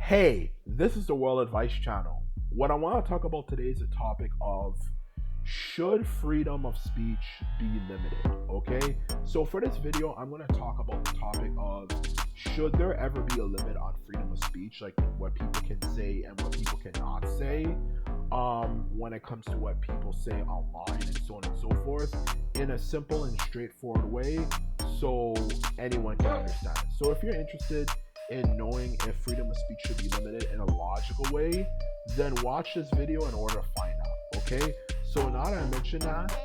Hey, this is the World Advice Channel. What I want to talk about today is a topic of should freedom of speech be limited? Okay, so for this video, I'm going to talk about the topic of should there ever be a limit on freedom of speech, like what people can say and what people cannot say, when it comes to what people say online and so on and so forth, in a simple and straightforward way so anyone can understand. So if you're interested in knowing if freedom of speech should be limited in a logical way, then watch this video in order to find out. Okay, so now that I mentioned that,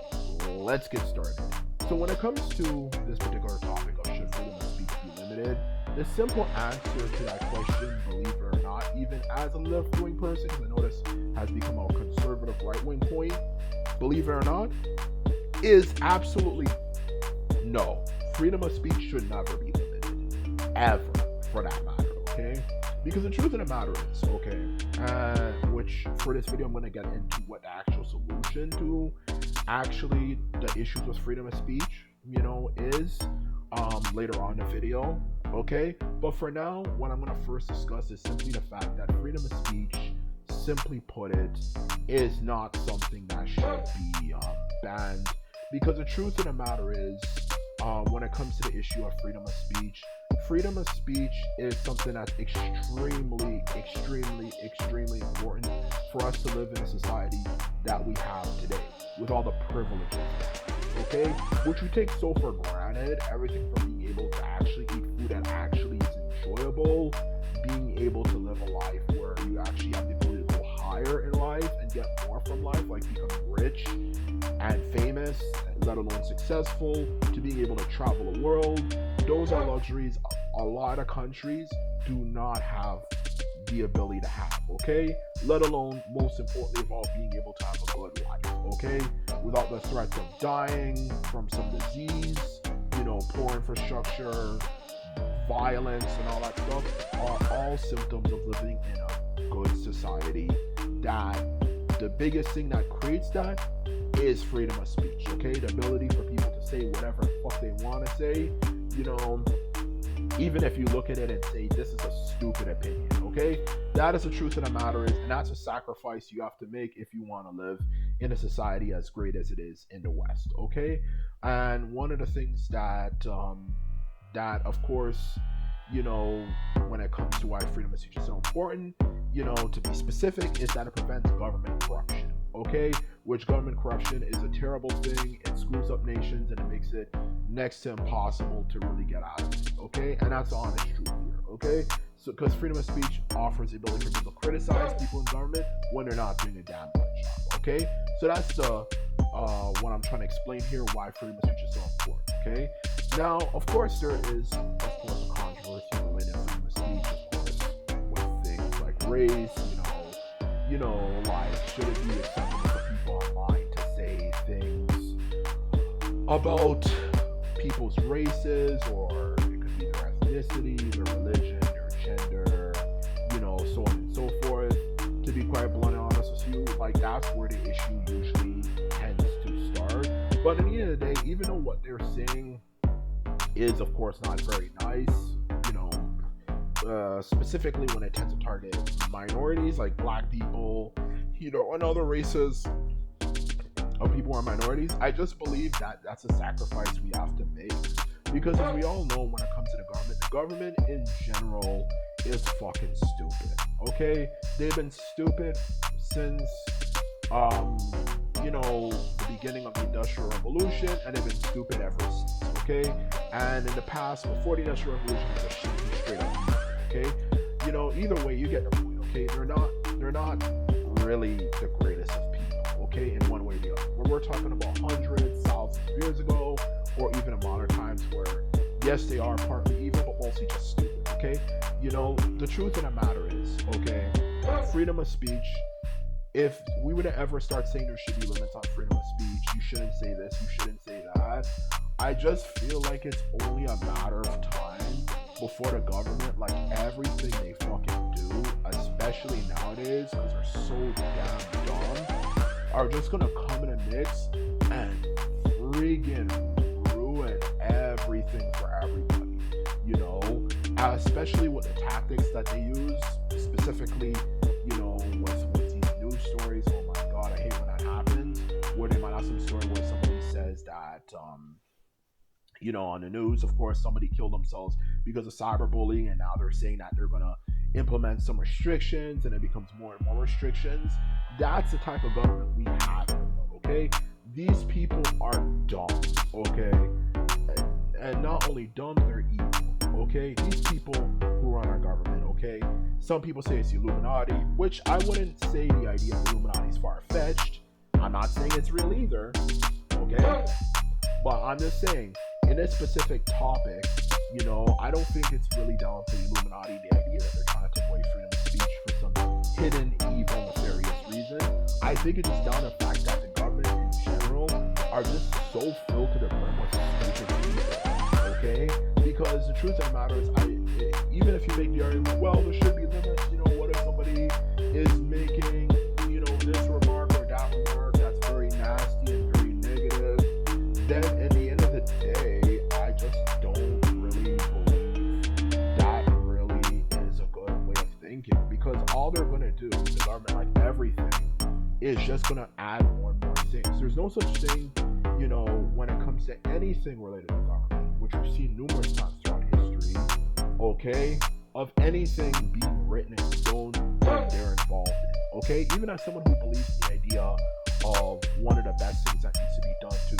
let's get started. So when it comes to this particular topic of should freedom of speech be limited, the simple answer to that question, believe it or not, even as a left-wing person, because I know this has become a conservative right-wing point, believe it or not, is absolutely no. Freedom of speech should never be limited, ever, for that matter, okay? Because the truth of the matter is, okay, which for this video I'm going to get into what the actual solution to actually the issues with freedom of speech, is later on in the video, okay? But for now, what I'm going to first discuss is simply the fact that freedom of speech, simply put it, is not something that should be banned. Because the truth of the matter is, when it comes to the issue of freedom of speech is something that's extremely important for us to live in a society that we have today, with all the privileges, okay? Which we take so for granted, everything from being able to actually eat food that actually is enjoyable, being able to live a life where you actually have the ability to go higher in life and get more from life, like becoming rich and famous, let alone successful, to being able to travel the world. Those are luxuries a lot of countries do not have the ability to have, okay? Let alone, most importantly of all, being able to have a good life, okay? Without the threats of dying from some disease, poor infrastructure, violence, and all that stuff are all symptoms of living in a good society. That the biggest thing that creates that is freedom of speech, okay? The ability for people to say whatever the fuck they want to say, even if you look at it and say this is a stupid opinion, okay? That is the truth of the matter is, and that's a sacrifice you have to make if you want to live in a society as great as it is in the West, okay? And one of the things that of course, when it comes to why freedom of speech is so important, to be specific, is that it prevents government corruption, okay? Which government corruption is a terrible thing. It screws up nations and it makes it next to impossible to really get out of it, okay? And that's the honest truth here, okay? So, because freedom of speech offers the ability for people to criticize people in government when they're not doing a damn good job, okay? So that's what I'm trying to explain here, why freedom of speech is so important, okay? Now, of course, there is, a controversy related to freedom of speech, of course, with things like race, like, should it be acceptable for people online to say things about people's races, or it could be their ethnicity, their religion, their gender, so on and so forth. To be quite blunt and honest with you, like, that's where the issue usually tends to start. But at the end of the day, even though what they're saying is, of course, not very nice, specifically when it tends to target minorities like black people, and other races of people who are minorities, I just believe that that's a sacrifice we have to make. Because as we all know, when it comes to the government in general is fucking stupid, okay? They've been stupid since, the beginning of the Industrial Revolution, and they've been stupid ever since, okay? And in the past, before the Industrial Revolution, it was straight up evil, okay? Either way, you get the point, okay? They're not really the greatest of people, okay? In one way or the other. When we're talking about hundreds, thousands of years ago, or even in modern times, where yes, they are partly evil, but mostly just stupid, okay? The truth of the matter is, okay, freedom of speech, if we were to ever start saying there should be limits on freedom of speech, you shouldn't say this, you shouldn't say that, I just feel like it's only a matter of time before the government, like everything they fucking do, especially nowadays, because they're so damn dumb, are just gonna come in a mix and friggin' ruin everything for everybody, especially with the tactics that they use, specifically, with these news stories. Oh my God, I hate when that happens, where they might have some story where somebody says that, on the news, of course, somebody killed themselves because of cyberbullying, and now they're saying that they're gonna implement some restrictions, and it becomes more and more restrictions. That's the type of government we have, okay? These people are dumb, okay? And not only dumb, they're evil, okay? These people who run our government, okay? Some people say it's the Illuminati, which I wouldn't say the idea of Illuminati is far-fetched. I'm not saying it's real either, okay? But I'm just saying, in this specific topic, I don't think it's really down to the Illuminati, the idea that they're trying to take away freedom of speech for some hidden, evil, nefarious reason. I think it's just down to the fact that the government in general are just so filled to the brim with stupid people, okay? Because the truth of the matter is, even if you make the argument, well, there should be limits, what if somebody is making, this remark or that remark that's very nasty and very negative, then at the end of the day, I just don't really believe that really is a good way of thinking, because all they're going to do, the government, like everything, is just going to add more and more things. There's no such thing, when it comes to anything related to government, which we've seen numerous times throughout history, okay, of anything being written in stone when they're involved in, okay? Even as someone who believes in the idea of one of the best things that needs to be done to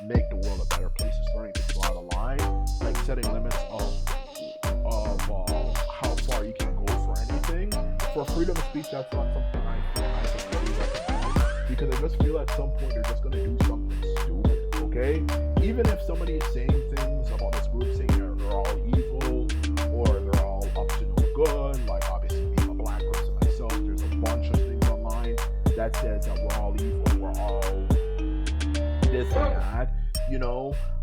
make the world a better place is learning to draw the line, like setting limits of how far you can go for anything. For freedom of speech, that's not something I can really recommend, because I just feel at some point they're just going to do something stupid, okay? Even if somebody is saying things about this group, saying they're all evil, or they're all up to no good, like obviously being a black person myself, there's a bunch of things online that says that we're all evil, we're all this and that,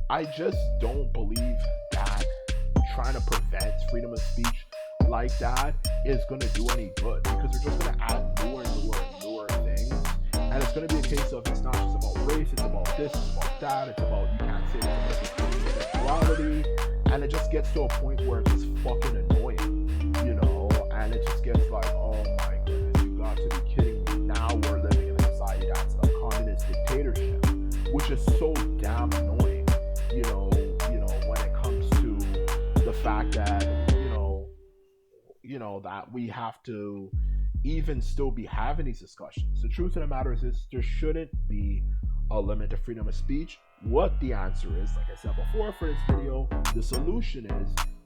I just don't believe that trying to prevent freedom of speech like that is going to do any good, because they're just going to add newer and newer things, and it's going to be a case of, it's not just about race, it's about this, it's about that, it's about, you can't say it's about sexuality, and it just gets to a point where it's just fucking annoying, and it just gets like, oh my goodness, you got to be kidding me. Now we're living in a society that's a communist dictatorship, which is so damn annoying, when it comes to the fact that, that we have to even still be having these discussions. The truth of the matter is there shouldn't be a limit to freedom of speech. What the answer is, like I said before for this video, the solution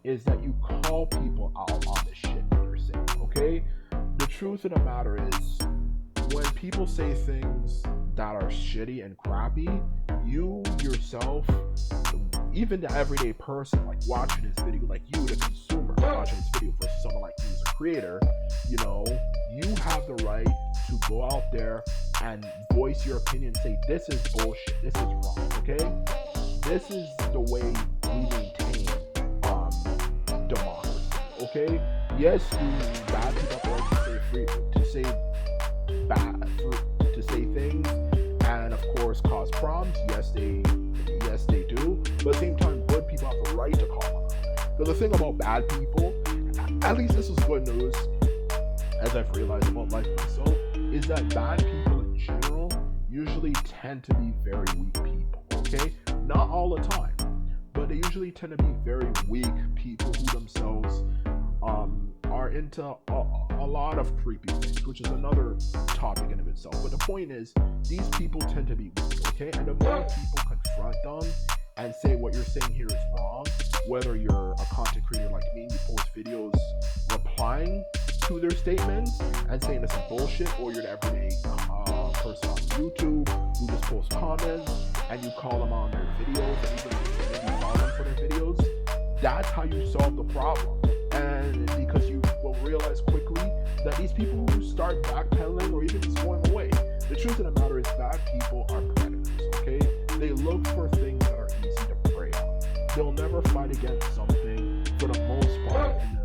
is that you call people out on the shit that they're saying, okay? The truth of the matter is, when people say things that are shitty and crappy, you yourself, even the everyday person, like watching this video, like you, the consumer, watching this video versus someone like me who's a creator, you have the right to go out there and voice your opinion, say this is bullshit, this is wrong, okay? This is the way we maintain democracy, okay? Yes, bad people have the right to say to say things, and of course cause problems. Yes, they do. But at the same time, good people have the right to call them out. Because the thing about bad people, at least this is good news, as I've realized about life myself, is that bad people in general usually tend to be very weak people, okay? Not all the time, but they usually tend to be very weak people who themselves are into a lot of creepy things, which is another topic in of itself. But the point is, these people tend to be weak, okay? And the more people confront them and say what you're saying here is wrong, whether you're a content creator like me, you post videos replying to their statements and saying this is bullshit, or you're the everyday person on YouTube who just posts comments and you call them on their videos and even maybe follow them for their videos, that's how you solve the problem. And because you will realize quickly that these people who start backpedaling or even just going away, the truth of the matter is bad people are predators, okay? They look for things that are easy to prey on. They'll never fight against something, for the most part, in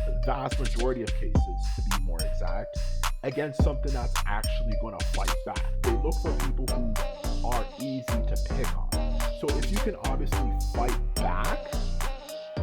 the vast majority of cases, to be more exact, against something that's actually going to fight back. They look for people who are easy to pick on. So if you can obviously fight back,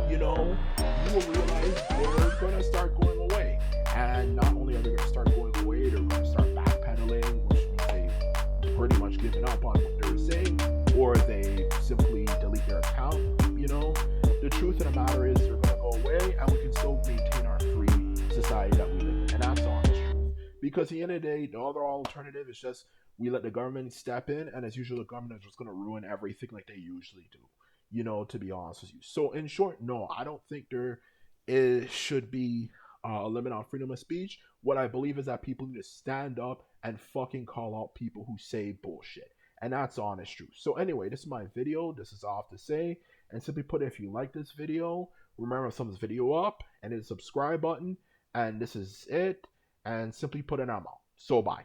you know, you will realize they're gonna start going away. And not only are they gonna start going away, they're gonna start backpedaling, which means they pretty much given up on what they're saying, or they simply delete their account. You know, the truth of the matter is they're gonna go away, and we can still maintain our free society that we live in, and that's the honest truth. Because at the end of the day, the other alternative is just we let the government step in, and as usual, the government is just gonna ruin everything like they usually do. You know, to be honest with you. So in short, no, I don't think there should be a limit on freedom of speech. What I believe is that people need to stand up and fucking call out people who say bullshit. And that's honest truth. So anyway, this is my video. This is all I have to say. And simply put, if you like this video, remember to thumbs this video up and hit the subscribe button. And this is it. And simply put, and I'm out. So bye.